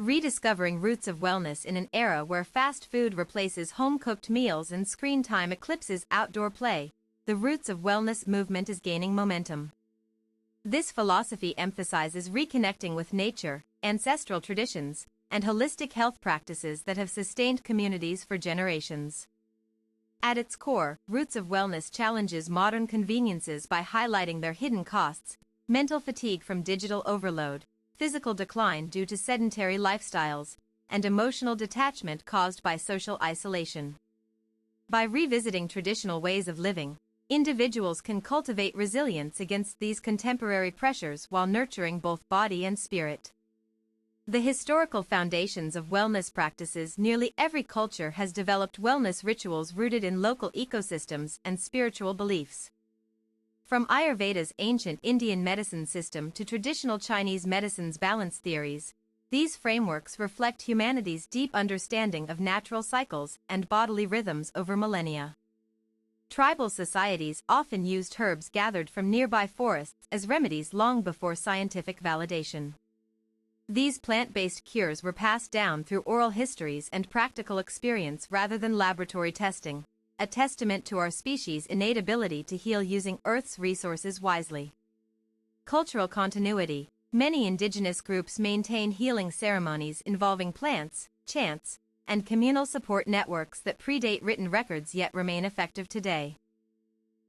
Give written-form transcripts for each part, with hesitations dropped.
Rediscovering roots of wellness in an era where fast food replaces home-cooked meals and screen time eclipses outdoor play, the roots of wellness movement is gaining momentum. This philosophy emphasizes reconnecting with nature, ancestral traditions, and holistic health practices that have sustained communities for generations. At its core, Roots of Wellness challenges modern conveniences by highlighting their hidden costs: mental fatigue from digital overload, physical decline due to sedentary lifestyles, and emotional detachment caused by social isolation. By revisiting traditional ways of living, individuals can cultivate resilience against these contemporary pressures while nurturing both body and spirit. The historical foundations of wellness practices. Nearly every culture has developed wellness rituals rooted in local ecosystems and spiritual beliefs. From Ayurveda's ancient Indian medicine system to traditional Chinese medicine's balance theories, these frameworks reflect humanity's deep understanding of natural cycles and bodily rhythms over millennia. Tribal societies often used herbs gathered from nearby forests as remedies long before scientific validation. These plant-based cures were passed down through oral histories and practical experience rather than laboratory testing, a testament to our species' innate ability to heal using Earth's resources wisely. Cultural continuity. Many indigenous groups maintain healing ceremonies involving plants, chants, and communal support networks that predate written records yet remain effective today.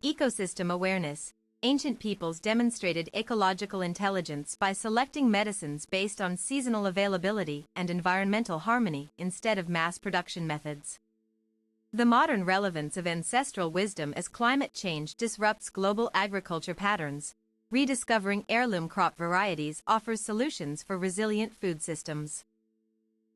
Ecosystem awareness. Ancient peoples demonstrated ecological intelligence by selecting medicines based on seasonal availability and environmental harmony instead of mass production methods. The modern relevance of ancestral wisdom as climate change disrupts global agriculture patterns. Rediscovering heirloom crop varieties offers solutions for resilient food systems.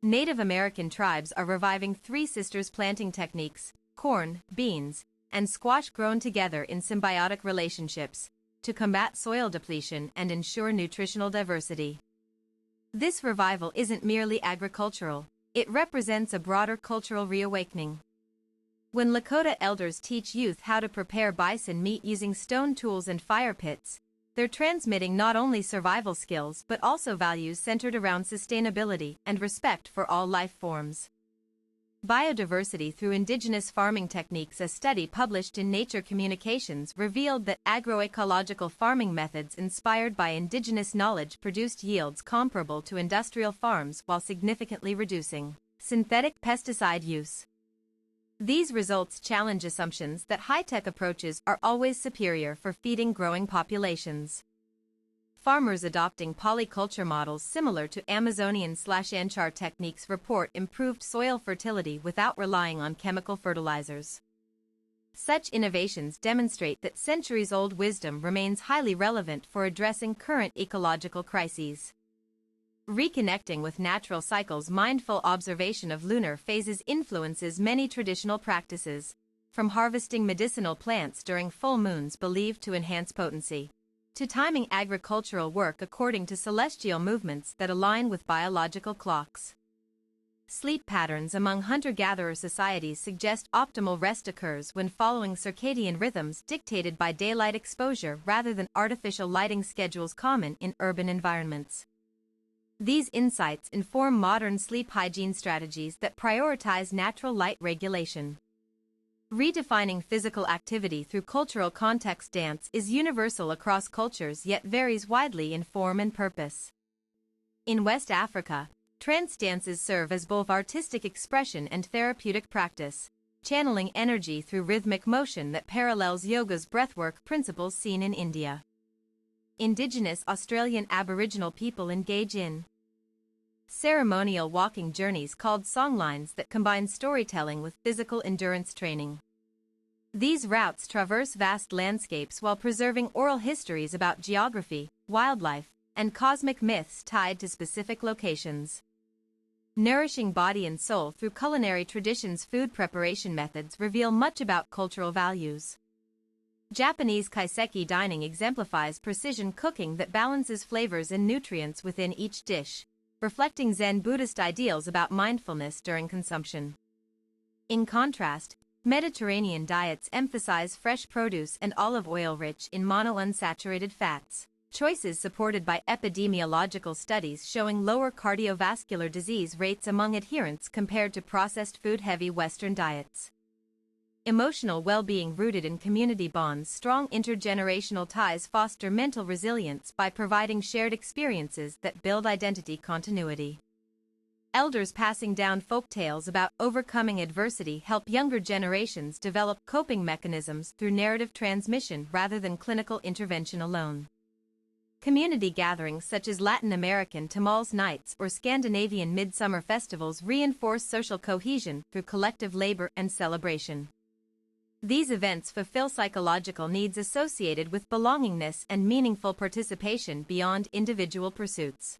Native American tribes are reviving Three Sisters planting techniques: corn, beans, and squash grown together in symbiotic relationships, to combat soil depletion and ensure nutritional diversity. This revival isn't merely agricultural, it represents a broader cultural reawakening. When Lakota elders teach youth how to prepare bison meat using stone tools and fire pits, they're transmitting not only survival skills but also values centered around sustainability and respect for all life forms. Biodiversity through indigenous farming techniques. A study published in Nature Communications revealed that agroecological farming methods inspired by indigenous knowledge produced yields comparable to industrial farms while significantly reducing synthetic pesticide use. These results challenge assumptions that high-tech approaches are always superior for feeding growing populations. Farmers adopting polyculture models similar to Amazonian/Anchar techniques report improved soil fertility without relying on chemical fertilizers. Such innovations demonstrate that centuries-old wisdom remains highly relevant for addressing current ecological crises. Reconnecting with natural cycles. Mindful observation of lunar phases influences many traditional practices, from harvesting medicinal plants during full moons believed to enhance potency, to timing agricultural work according to celestial movements that align with biological clocks. Sleep patterns among hunter-gatherer societies suggest optimal rest occurs when following circadian rhythms dictated by daylight exposure rather than artificial lighting schedules common in urban environments. These insights inform modern sleep hygiene strategies that prioritize natural light regulation. Redefining physical activity through cultural context. Dance is universal across cultures yet varies widely in form and purpose. In West Africa, trance dances serve as both artistic expression and therapeutic practice, channeling energy through rhythmic motion that parallels yoga's breathwork principles seen in India. Indigenous Australian Aboriginal people engage in ceremonial walking journeys called songlines that combine storytelling with physical endurance training. These routes traverse vast landscapes while preserving oral histories about geography, wildlife, and cosmic myths tied to specific locations. Nourishing body and soul through culinary traditions. Food preparation methods reveal much about cultural values. Japanese kaiseki dining exemplifies precision cooking that balances flavors and nutrients within each dish, reflecting Zen Buddhist ideals about mindfulness during consumption. In contrast, Mediterranean diets emphasize fresh produce and olive oil rich in monounsaturated fats, choices supported by epidemiological studies showing lower cardiovascular disease rates among adherents compared to processed food-heavy Western diets. Emotional well-being rooted in community bonds. Strong intergenerational ties foster mental resilience by providing shared experiences that build identity continuity. Elders passing down folk tales about overcoming adversity help younger generations develop coping mechanisms through narrative transmission rather than clinical intervention alone. Community gatherings such as Latin American Tamales nights or Scandinavian midsummer festivals reinforce social cohesion through collective labor and celebration. These events fulfill psychological needs associated with belongingness and meaningful participation beyond individual pursuits.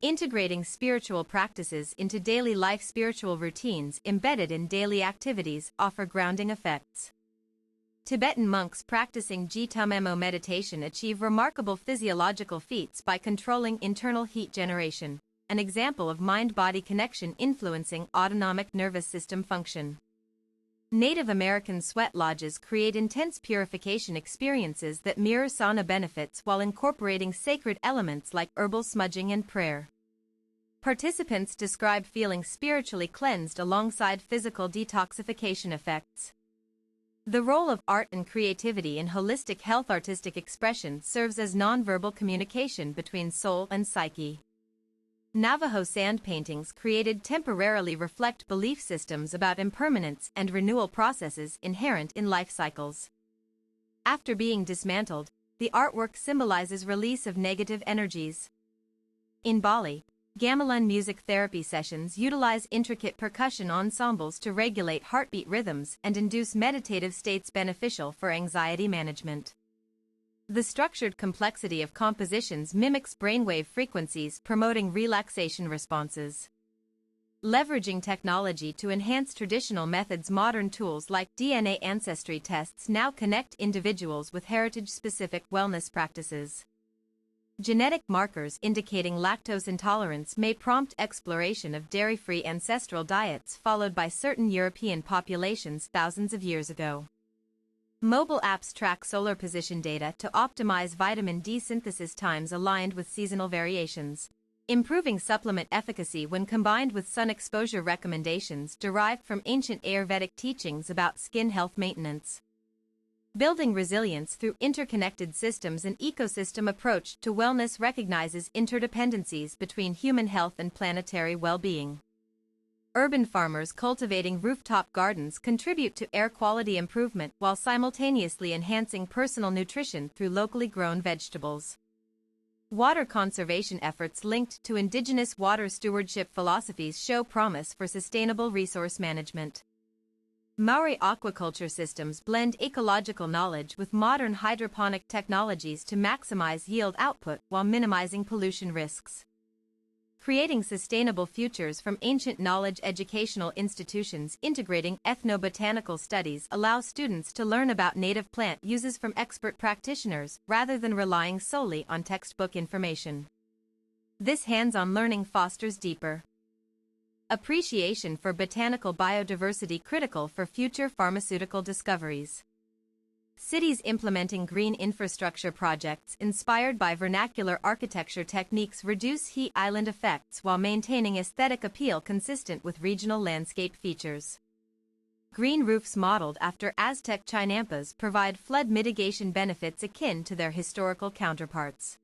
Integrating spiritual practices into daily life. Spiritual routines embedded in daily activities offer grounding effects. Tibetan monks practicing Jitamemo meditation achieve remarkable physiological feats by controlling internal heat generation, an example of mind-body connection influencing autonomic nervous system function. Native American sweat lodges create intense purification experiences that mirror sauna benefits while incorporating sacred elements like herbal smudging and prayer. Participants describe feeling spiritually cleansed alongside physical detoxification effects. The role of art and creativity in holistic health. Artistic expression serves as nonverbal communication between soul and psyche. Navajo sand paintings created temporarily reflect belief systems about impermanence and renewal processes inherent in life cycles. After being dismantled, the artwork symbolizes release of negative energies. In Bali, gamelan music therapy sessions utilize intricate percussion ensembles to regulate heartbeat rhythms and induce meditative states beneficial for anxiety management. The structured complexity of compositions mimics brainwave frequencies, promoting relaxation responses. Leveraging technology to enhance traditional methods. Modern tools like DNA ancestry tests now connect individuals with heritage-specific wellness practices. Genetic markers indicating lactose intolerance may prompt exploration of dairy-free ancestral diets followed by certain European populations thousands of years ago. Mobile apps track solar position data to optimize vitamin D synthesis times aligned with seasonal variations, improving supplement efficacy when combined with sun exposure. Recommendations derived from ancient Ayurvedic teachings about skin health maintenance. Building resilience through interconnected systems. An ecosystem approach to wellness recognizes interdependencies between human health and planetary well-being. Urban farmers cultivating rooftop gardens contribute to air quality improvement while simultaneously enhancing personal nutrition through locally grown vegetables. Water conservation efforts linked to indigenous water stewardship philosophies show promise for sustainable resource management. Maori aquaculture systems blend ecological knowledge with modern hydroponic technologies to maximize yield output while minimizing pollution risks. Creating sustainable futures from ancient knowledge. Educational institutions integrating ethnobotanical studies allow students to learn about native plant uses from expert practitioners rather than relying solely on textbook information. This hands-on learning fosters deeper appreciation for botanical biodiversity, critical for future pharmaceutical discoveries. Cities implementing green infrastructure projects inspired by vernacular architecture techniques reduce heat island effects while maintaining aesthetic appeal consistent with regional landscape features. Green roofs modeled after Aztec chinampas provide flood mitigation benefits akin to their historical counterparts.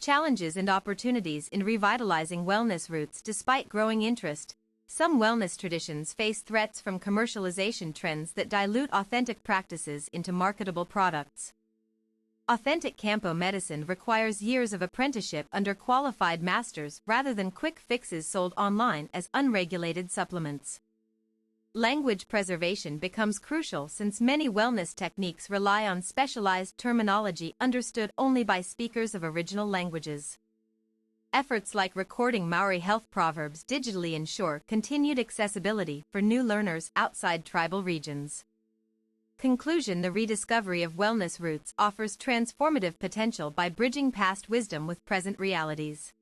Challenges and opportunities in revitalizing wellness routes. Despite growing interest, some wellness traditions face threats from commercialization trends that dilute authentic practices into marketable products. Authentic Campo medicine requires years of apprenticeship under qualified masters rather than quick fixes sold online as unregulated supplements. Language preservation becomes crucial since many wellness techniques rely on specialized terminology understood only by speakers of original languages. Efforts like recording Maori health proverbs digitally ensure continued accessibility for new learners outside tribal regions. Conclusion: the rediscovery of wellness roots offers transformative potential by bridging past wisdom with present realities.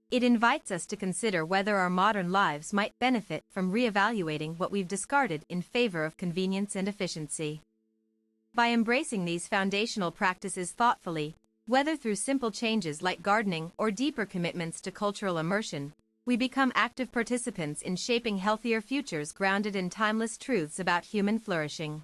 It invites us to consider whether our modern lives might benefit from reevaluating what we've discarded in favor of convenience and efficiency. By embracing these foundational practices thoughtfully, Whether through simple changes like gardening or deeper commitments to cultural immersion, we become active participants in shaping healthier futures grounded in timeless truths about human flourishing.